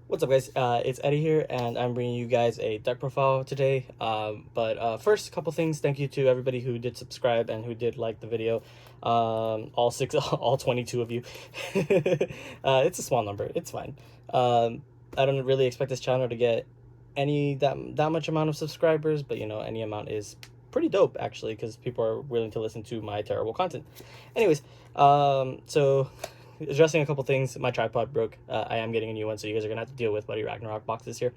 What's up, guys? It's Eddie here, and I'm bringing you guys a deck profile today. But first, a couple things. Thank you to everybody who did subscribe and who did like the video. All six, all 22 of you. It's a small number. It's fine. I don't really expect this channel to get that much amount of subscribers, but you know, any amount is pretty dope actually, because people are willing to listen to my terrible content. Anyways, so addressing a couple things. My tripod broke. I am getting a new one, so you guys are gonna have to deal with Buddy Ragnarok boxes here.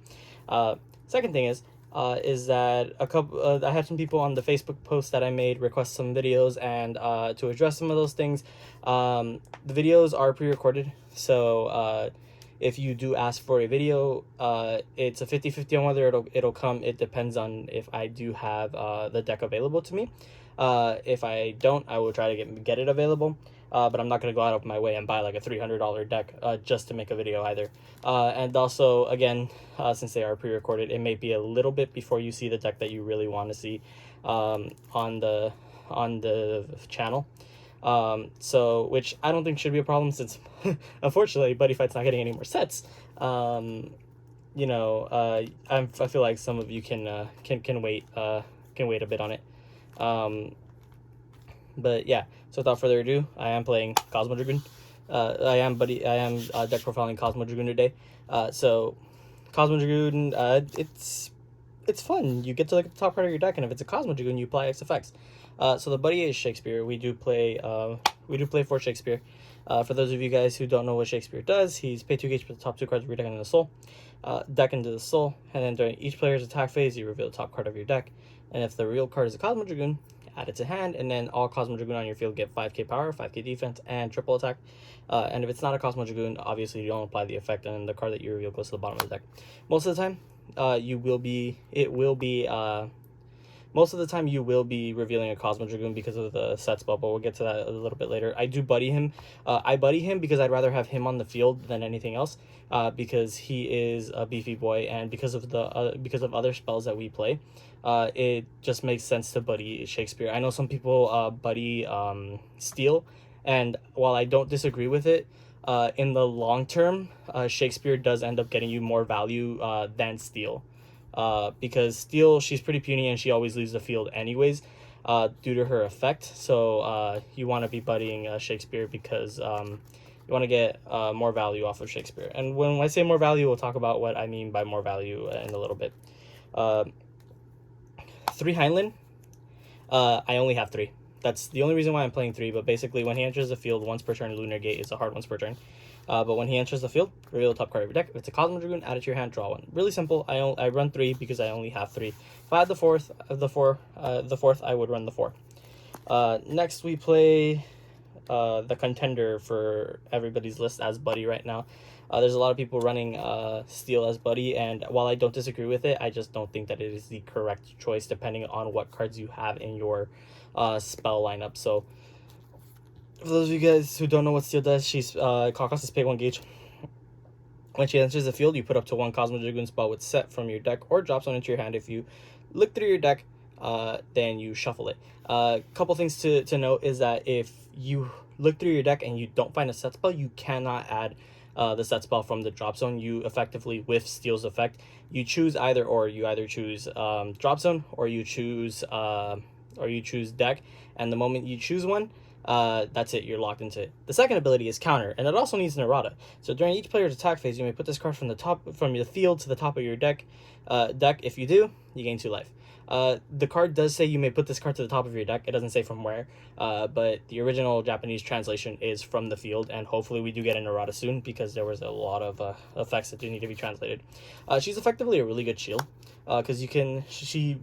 Second thing is that I had some people on the Facebook post that I made request some videos, and to address some of those things, the videos are pre-recorded, so if you do ask for a video, it's a 50-50 on whether it'll come. It depends on if I do have the deck available to me. If I don't, I will try to get it available. But I'm not going to go out of my way and buy like a $300 deck just to make a video either. And also, again, since they are pre-recorded, it may be a little bit before you see the deck that you really want to see on the channel. So, which I don't think should be a problem, since unfortunately Buddy Fight's not getting any more sets. You know, I feel like some of you can wait a bit on it. But yeah, so without further ado, I am playing Cosmo Dragoon. I am deck profiling Cosmo Dragoon today. So Cosmo Dragoon, it's fun. You get to look at the top card of your deck, and if it's a Cosmo Dragoon, you apply X effects. So the buddy is Shakespeare. We do play for Shakespeare. For those of you guys who don't know what Shakespeare does, he's pay 2 gauge for the top 2 cards of your deck into the soul. Deck into the soul, and then during each player's attack phase, you reveal the top card of your deck. And if the real card is a Cosmo Dragoon, add it to hand, and then all Cosmo Dragoon on your field get 5k power, 5k defense, and triple attack. And if it's not a Cosmo Dragoon, obviously you don't apply the effect, and the card that you reveal goes to the bottom of the deck. Most of the time, you will be revealing a Cosmo Dragoon because of the sets bubble. We'll get to that a little bit later. I do buddy him. I buddy him because I'd rather have him on the field than anything else, because he is a beefy boy, and because of other spells that we play. It just makes sense to buddy Shakespeare. I know some people buddy Steel, and while I don't disagree with it, in the long term, Shakespeare does end up getting you more value than Steel. Because Steel, she's pretty puny and she always leaves the field anyways, due to her effect. So you want to be buddying Shakespeare because you want to get more value off of Shakespeare. And when I say more value, we'll talk about what I mean by more value in a little bit. 3 Heinlein. I only have 3. That's the only reason why I'm playing 3, but basically when he enters the field once per turn, Lunar Gate is a hard once per turn. But when he enters the field, reveal the top card of your deck. If it's a Cosmo Dragoon, add it to your hand, draw 1. Really simple. I run 3 because I only have 3. If I had the fourth, I would run the 4. Next we play the contender for everybody's list as buddy right now. There's a lot of people running Steel as buddy, and while I don't disagree with it, I just don't think that it is the correct choice depending on what cards you have in your spell lineup. So for those of you guys who don't know what Steel does, she's costs is pay 1 gauge. When she enters the field, you put up to 1 Cosmo Dragoon spell with set from your deck or drops one into your hand. If you look through your deck, then you shuffle it. Couple things to note is that if you look through your deck and you don't find a set spell, you cannot add the set spell from the drop zone. You effectively, with Steel's effect, you choose either or. You either choose drop zone, or you choose deck, and the moment you choose one, that's it, you're locked into it. The second ability is counter, and it also needs an errata. So during each player's attack phase, you may put this card from your field to the top of your deck. If you do, you gain 2 life. The card does say you may put this card to the top of your deck. It doesn't say from where, but the original Japanese translation is from the field, and hopefully we do get an errata soon, because there was a lot of effects that do need to be translated. She's effectively a really good shield, because she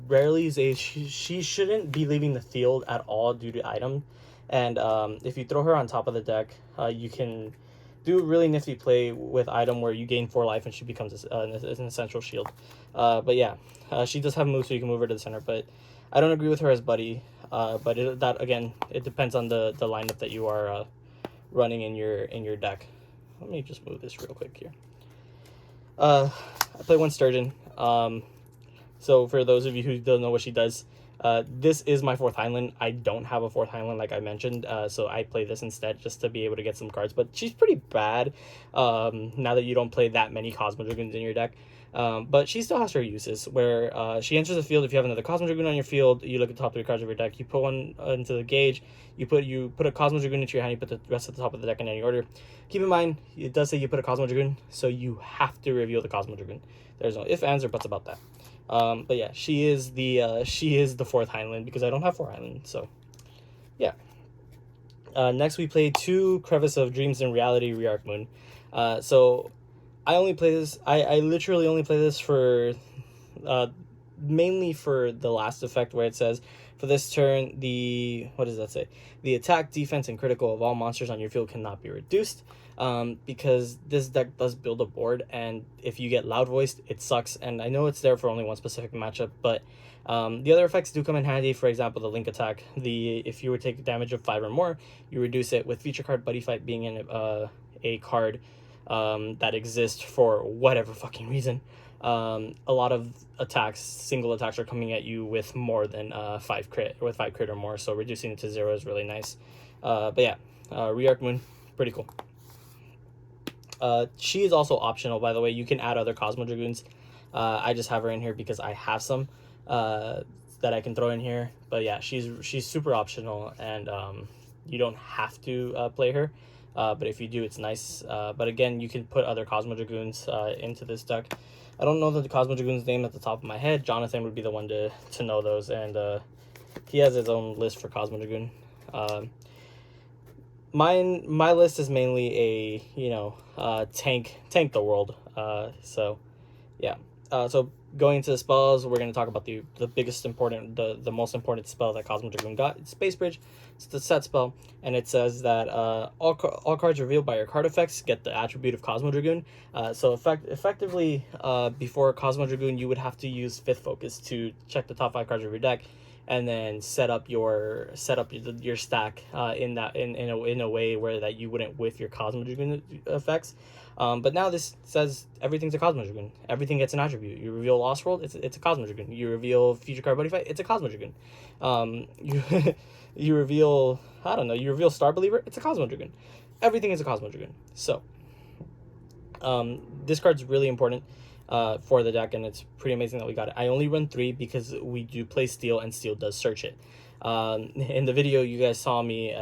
shouldn't be leaving the field at all due to item. And if you throw her on top of the deck, you can do a really nifty play with item where you gain 4 life and she becomes an essential shield. But yeah, she does have moves so you can move her to the center, but I don't agree with her as buddy. But it depends on the lineup that you are running in your deck. Let me just move this real quick here. I play 1 Sturgeon. So for those of you who don't know what she does, This is my 4th Highland. I don't have a 4th Highland like I mentioned, so I play this instead just to be able to get some cards. But she's pretty bad now that you don't play that many Cosmo Dragoons in your deck. But she still has her uses, where she enters the field. If you have another Cosmo Dragoon on your field, you look at the top 3 cards of your deck, you put one into the gauge, you put a Cosmo Dragoon into your hand, you put the rest at the top of the deck in any order. Keep in mind, it does say you put a Cosmo Dragoon, so you have to reveal the Cosmo Dragoon. There's no ifs, ands, or buts about that. But yeah, she is the 4th Highland because I don't have 4 Highland, so yeah. Next we play 2 Crevice of Dreams and Reality Rearc Moon. So I only play this, I literally only play this for mainly for the last effect, where it says for this turn what does that say? The attack, defense, and critical of all monsters on your field cannot be reduced. Because this deck does build a board, and if you get loud voiced, it sucks. And I know it's there for only one specific matchup, but the other effects do come in handy. For example, the link attack, if you were to take damage of 5 or more, you reduce it, with feature card Buddy Fight being in a card that exists for whatever fucking reason. A lot of single attacks are coming at you with more than 5 crit or more, so reducing it to 0 is really nice. But yeah, Rearc Moon, pretty cool. She is also optional, by the way. You can add other Cosmo Dragoons. I just have her in here because I have some that I can throw in here. But yeah, she's super optional, and you don't have to play her. But if you do, it's nice. But again, you can put other Cosmo Dragoons into this deck. I don't know the Cosmo Dragoon's name at the top of my head. Jonathan would be the one to know those, and he has his own list for Cosmo Dragoon. My list is mainly a tank the world. So yeah. So going into the spells, we're going to talk about the most important spell that Cosmo Dragoon got. It's Space Bridge. It's the set spell, and it says that all cards revealed by your card effects get the attribute of Cosmo Dragoon. So effectively, before Cosmo Dragoon, you would have to use 5th Focus to check the top 5 cards of your deck, and then set up your stack in a way where that you wouldn't whiff your Cosmo Dragoon effects. But now this says everything's a Cosmo Dragoon. Everything gets an attribute. You reveal Lost World, it's a Cosmo Dragoon. You reveal Future Card Buddy Fight, it's a Cosmo Dragoon. You reveal, I don't know, you reveal Star Believer, it's a Cosmo Dragoon. Everything is a Cosmo Dragoon. So this card's really important for the deck, and it's pretty amazing that we got it. I only run 3 because we do play Steel, and Steel does search it. In the video, you guys saw me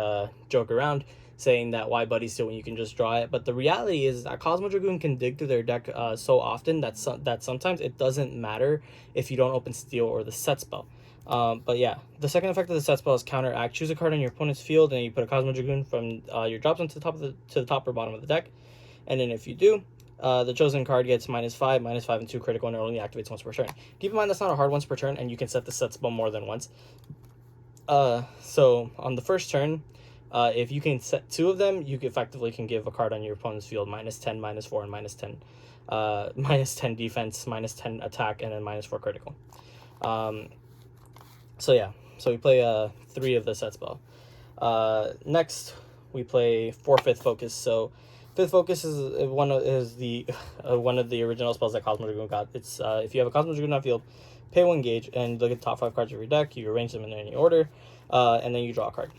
joke around saying that why Buddy Steel when you can just draw it, but the reality is that Cosmo Dragoon can dig through their deck so often that sometimes it doesn't matter if you don't open Steel or the set spell. But yeah, the second effect of the set spell is counteract. Choose a card on your opponent's field, and you put a Cosmo Dragoon from your drop zone to the top or bottom of the deck. And then if you do, the chosen card gets -5, -5, and 2 critical, and it only activates once per turn. Keep in mind that's not a hard once per turn, and you can set the set spell more than once. So on the first turn, if you can set 2 of them, you effectively can give a card on your opponent's field -10, -4, and -10. -10 defense, -10 attack, and then -4 critical. So yeah, so we play 3 of the set spell. Next, we play 4 5th Focus. So 5th Focus is one of the original spells that Cosmo Dragoon got. It's if you have a Cosmo Dragoon on field, pay 1 gauge and look at the top 5 cards of your deck. You arrange them in any order, and then you draw a card.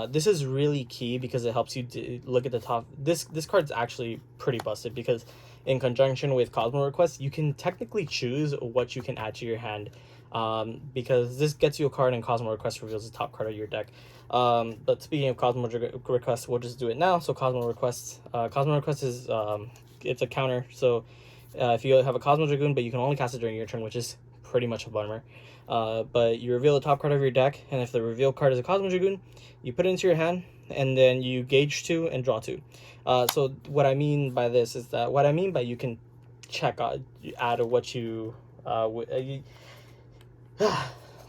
This is really key because it helps you look at the top. This card's actually pretty busted because in conjunction with Cosmo Request, you can technically choose what you can add to your hand. Because this gets you a card and Cosmo Request reveals the top card of your deck. But speaking of Cosmo Request, we'll just do it now. So Cosmo Request is it's a counter. So if you have a Cosmo Dragoon, but you can only cast it during your turn, which is pretty much a bummer. But you reveal the top card of your deck, and if the reveal card is a Cosmo Dragoon, you put it into your hand, and then you gauge 2 and draw 2. So what I mean by this is that you can check add what you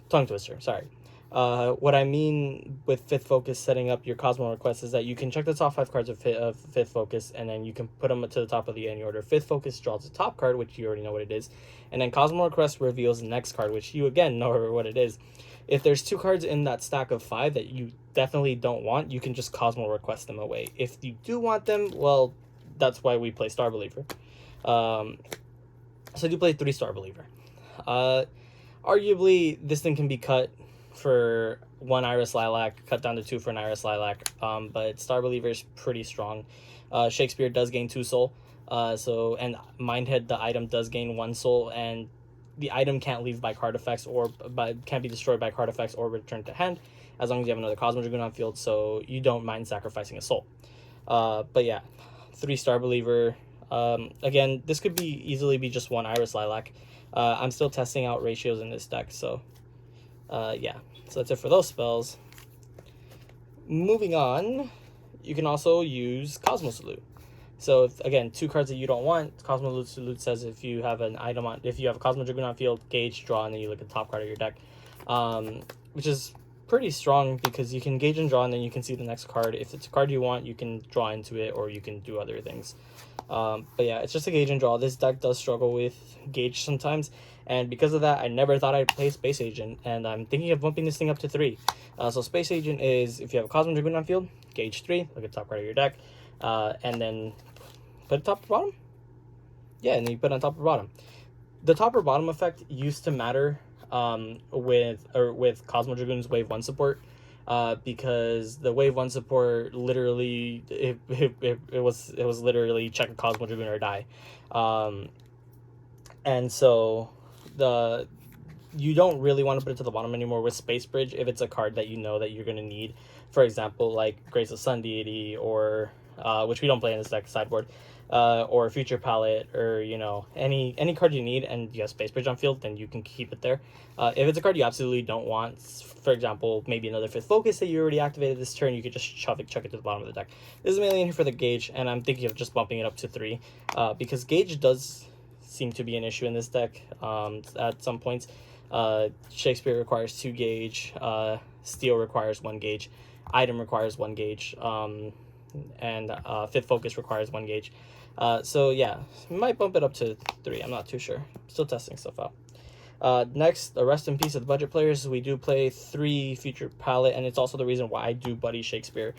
tongue twister, sorry. What I mean with 5th Focus setting up your Cosmo Request is that you can check the top 5 cards of 5th Focus, and then you can put them to the top of the any order. 5th Focus draws the top card, which you already know what it is, and then Cosmo Request reveals the next card, which you again know what it is. If there's 2 cards in that stack of 5 that you definitely don't want, you can just Cosmo Request them away. If you do want them, well, that's why we play Star Believer. So I do play 3 Star Believer. Arguably, this thing can be cut for 1 Iris Lilac, cut down to 2 for an Iris Lilac. But Star Believer is pretty strong. Shakespeare does gain 2 soul. And Mindhead, the item, does gain 1 soul, and the item can't leave by card effects can't be destroyed by card effects or returned to hand, as long as you have another Cosmo Dragoon on field, so you don't mind sacrificing a soul. But yeah, 3 Star Believer. Again, this could easily be just 1 Iris Lilac. I'm still testing out ratios in this deck, so yeah. So that's it for those spells. Moving on, you can also use Cosmo Salute. So again, 2 cards that you don't want. Cosmo Salute says if you have an item on, if you have a Cosmo Dragoon on field, gauge, draw, and then you look at the top card of your deck, which is pretty strong because you can gauge and draw, and then you can see the next card. If it's a card you want, you can draw into it, or you can do other things. But yeah, it's just a gauge and draw. This deck does struggle with gauge sometimes, and because of that, I never thought I'd play Space Agent, and I'm thinking of bumping this thing up to 3. So Space Agent is, if you have a Cosmo Dragoon on field, gauge 3, look at the top card of your deck, and then put it top or bottom? Yeah, and then you put it on top or bottom. The top or bottom effect used to matter with Cosmo Dragoon's Wave 1 support, because the Wave 1 support literally, it was literally check a Cosmo Dragoon or die. And so you don't really want to put it to the bottom anymore with Space Bridge if it's a card that you know that you're going to need. For example, like Grace of Sun Deity, or which we don't play in this deck, sideboard, or Future Palette, or any card you need and you have Space Bridge on field, then you can keep it there. If it's a card you absolutely don't want, for example, maybe another 5th Focus that you already activated this turn, you could just chuck it to the bottom of the deck. This is mainly in here for the gauge, and I'm thinking of just bumping it up to 3, because gauge does seem to be an issue in this deck at some points. Shakespeare requires 2 gauge, Steel requires 1 gauge, Item requires 1 gauge, and 5th Focus requires 1 gauge. So yeah, might bump it up to 3. I'm not too sure. Still testing stuff out. Next, the rest in peace of the budget players. We do play 3 Future Palette, and it's also the reason why I do buddy Shakespeare.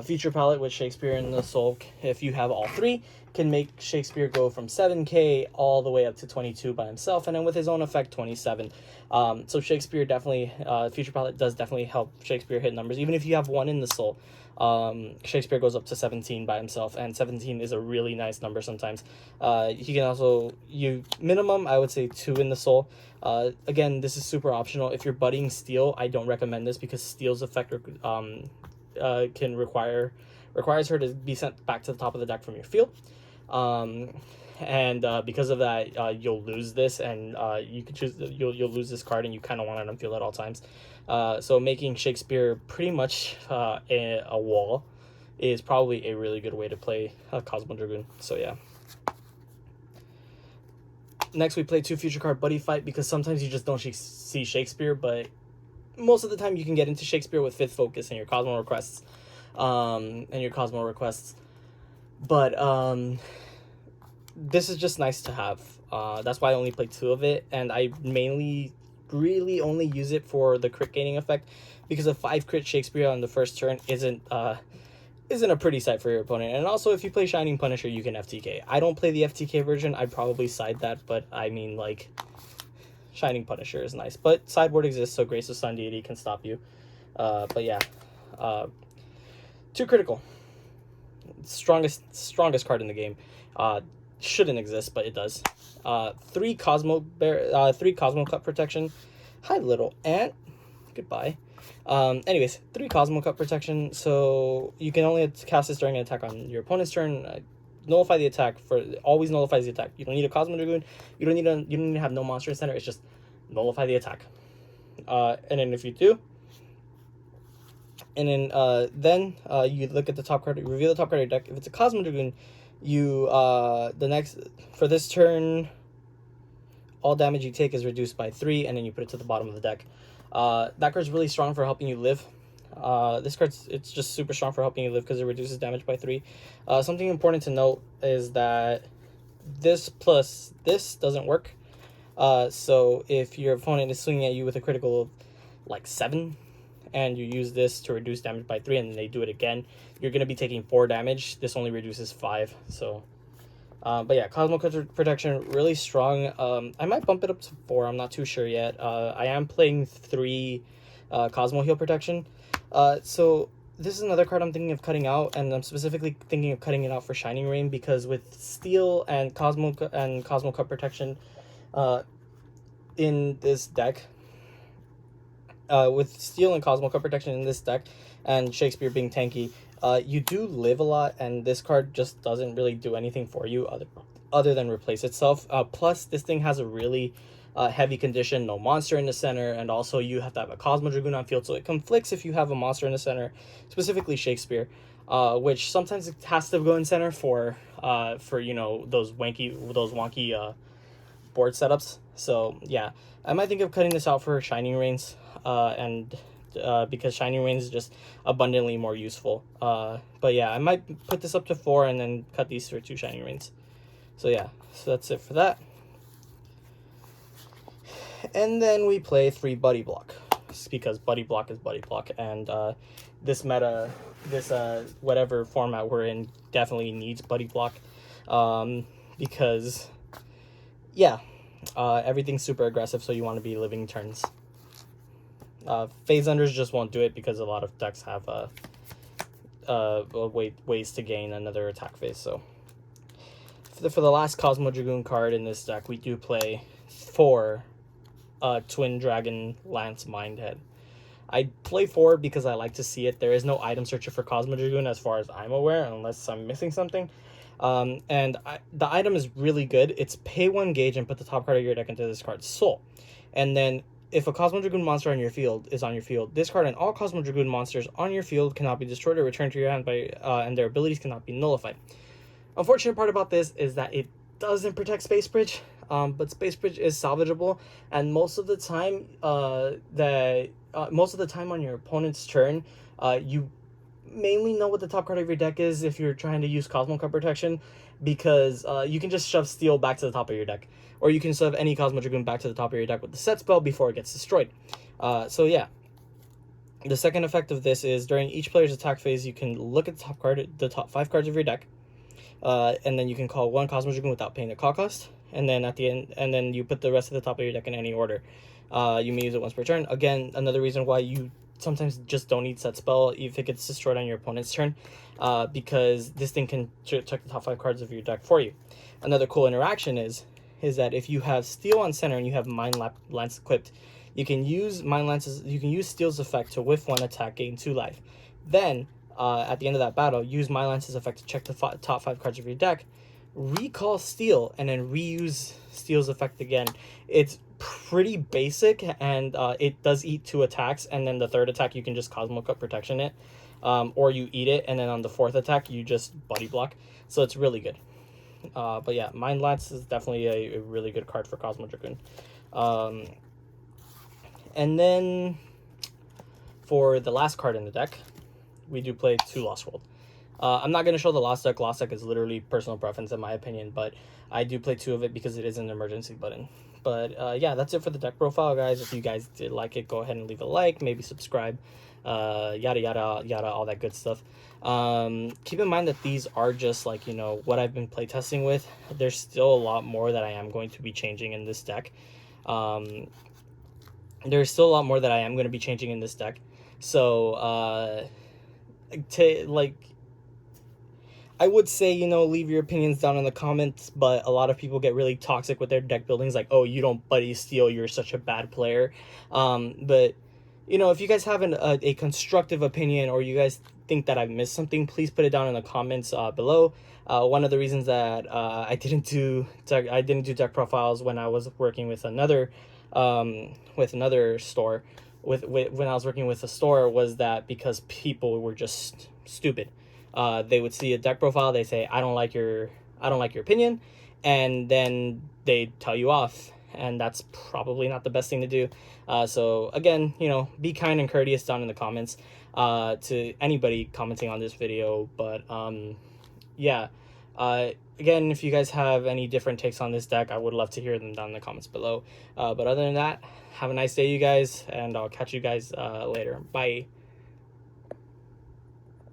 Future Palette with Shakespeare and the Soul, if you have all 3, can make Shakespeare go from 7k all the way up to 22 by himself, and then with his own effect 27. So Shakespeare definitely, Future Palette does definitely help Shakespeare hit numbers. Even if you have 1 in the Soul, Shakespeare goes up to 17 by himself, and 17 is a really nice number sometimes. He can also, minimum, I would say 2 in the Soul. Again, this is super optional. If you're buddying Steel, I don't recommend this because Steel's effect requires her to be sent back to the top of the deck from your field. Because of that, you'll lose this, and you could choose, you'll lose this card, and you kind of want it on field at all times. So making Shakespeare pretty much a wall is probably a really good way to play Cosmo Dragoon. So yeah. Next, we play 2 future card buddy fight, because sometimes you just don't see Shakespeare, but most of the time you can get into Shakespeare with 5th Focus and your Cosmo requests. But this is just nice to have. That's why I only play 2 of it, and I mainly really only use it for the crit gaining effect, because a 5 crit Shakespeare on the first turn isn't a pretty sight for your opponent. And also, if you play Shining Punisher, you can FTK. I don't play the FTK version. I'd probably side that, but I mean, like, Shining Punisher is nice. But sideboard exists, so Grace of Sun Deity can stop you. But yeah. 2 critical. Strongest card in the game. Shouldn't exist, but it does. 3 Cosmo Cut protection. Hi, little ant. Goodbye. Anyways, 3 Cosmo Cut protection, so you can only cast this during an attack on your opponent's turn. Nullify the attack, always nullifies the attack. You don't need a Cosmo Dragoon. You don't need to have no monster in center. It's just nullify the attack. And then if you do, and then you look at the top card, reveal the top card of your deck. If it's a Cosmo Dragoon, you for this turn, all damage you take is reduced by 3, and then you put it to the bottom of the deck. That card's really strong for helping you live. This card's, it's just super strong for helping you live because it reduces damage by 3. Something important to note is that this plus this doesn't work. So if your opponent is swinging at you with a critical of like 7, and you use this to reduce damage by 3, and then they do it again, you're going to be taking 4 damage. This only reduces 5. So, but yeah, Cosmo Protection, really strong. I might bump it up to 4. I'm not too sure yet. I am playing 3 Cosmo heal protection. So this is another card I'm thinking of cutting out, and I'm specifically thinking of cutting it out for Shining Rain, because with Steel and Cosmo cut protection in this deck, with Steel and Cosmo cut protection in this deck, and Shakespeare being tanky, you do live a lot, and this card just doesn't really do anything for you other than replace itself. Plus, this thing has a really heavy condition, no monster in the center, and also you have to have a Cosmo Dragoon on field, so it conflicts if you have a monster in the center, specifically Shakespeare, which sometimes it has to go in center for you know, those wonky board setups. So yeah, I might think of cutting this out for Shining Rains, because Shining Rains is just abundantly more useful. But yeah, I might put this up to 4 and then cut these for 2 Shining Rains. So yeah, so that's it for that. And then we play 3 Buddy Block, because Buddy Block is Buddy Block, and this meta, this whatever format we're in, definitely needs Buddy Block, because yeah, everything's super aggressive, so you want to be living turns. Phase Unders just won't do it, because a lot of decks have ways to gain another attack phase. So for the last Cosmo Dragoon card in this deck, we do play 4 Twin Dragon Lance Mindhead. I play 4 because I like to see it. There is no item searcher for Cosmo Dragoon as far as I'm aware, unless I'm missing something. The item is really good. It's pay 1 gauge and put the top card of your deck into this card's soul. And then if a Cosmo Dragoon monster on your field is on your field, this card and all Cosmo Dragoon monsters on your field cannot be destroyed or returned to your hand by and their abilities cannot be nullified. Unfortunate part about this is that it doesn't protect Space Bridge, but Space Bridge is salvageable, and most of the time on your opponent's turn, you mainly know what the top card of your deck is if you're trying to use Cosmo Cut Protection, because you can just shove Steel back to the top of your deck, or you can shove any Cosmo Dragoon back to the top of your deck with the set spell before it gets destroyed. So yeah, the second effect of this is during each player's attack phase, you can look at the top 5 cards of your deck, and then you can call 1 Cosmo Dragoon without paying the call cost, and then at the end, and then you put the rest of the top of your deck in any order. You may use it once per turn. Again, another reason why you sometimes just don't need set spell if it gets destroyed on your opponent's turn, because this thing can check the top 5 cards of your deck for you. Another cool interaction is that if you have Steel on center and you have Mind Lance equipped, you can use Steel's effect to whiff 1 attack, gain 2 life. Then at the end of that battle, use Mind Lance's effect to check the top 5 cards of your deck, recall Steel, and then reuse Steel's effect again. It's pretty basic, and it does eat 2 attacks, and then the 3rd attack you can just Cosmo Cut Protection it, or you eat it, and then on the 4th attack you just Buddy Block. So it's really good. But yeah, Mind Lance is definitely a really good card for Cosmo Dragoon. And then for the last card in the deck, we do play 2 Lost World. I'm not going to show the Lost deck. Lost deck is literally personal preference in my opinion, but I do play 2 of it because it is an emergency button. But yeah, that's it for the deck profile, guys. If you guys did like it, go ahead and leave a like, maybe subscribe, yada yada yada, all that good stuff. Keep in mind that these are just like, you know, what I've been playtesting with. There's still a lot more that I am going to be changing in this deck. There's still a lot more that I am going to be changing in this deck. So I would say, you know, leave your opinions down in the comments, but a lot of people get really toxic with their deck buildings, like, oh, you don't Buddy Steal, you're such a bad player. But, you know, if you guys have a constructive opinion, or you guys think that I've missed something, please put it down in the comments below. One of the reasons that I didn't do deck profiles when I was working with another store, when I was working with a store, was that because people were just stupid. They would see a deck profile, they say, I don't like your opinion, and then they tell you off, and that's probably not the best thing to do. So again, you know, be kind and courteous down in the comments to anybody commenting on this video. But yeah, again, if you guys have any different takes on this deck, I would love to hear them down in the comments below. But other than that, have a nice day, you guys, and I'll catch you guys later. Bye.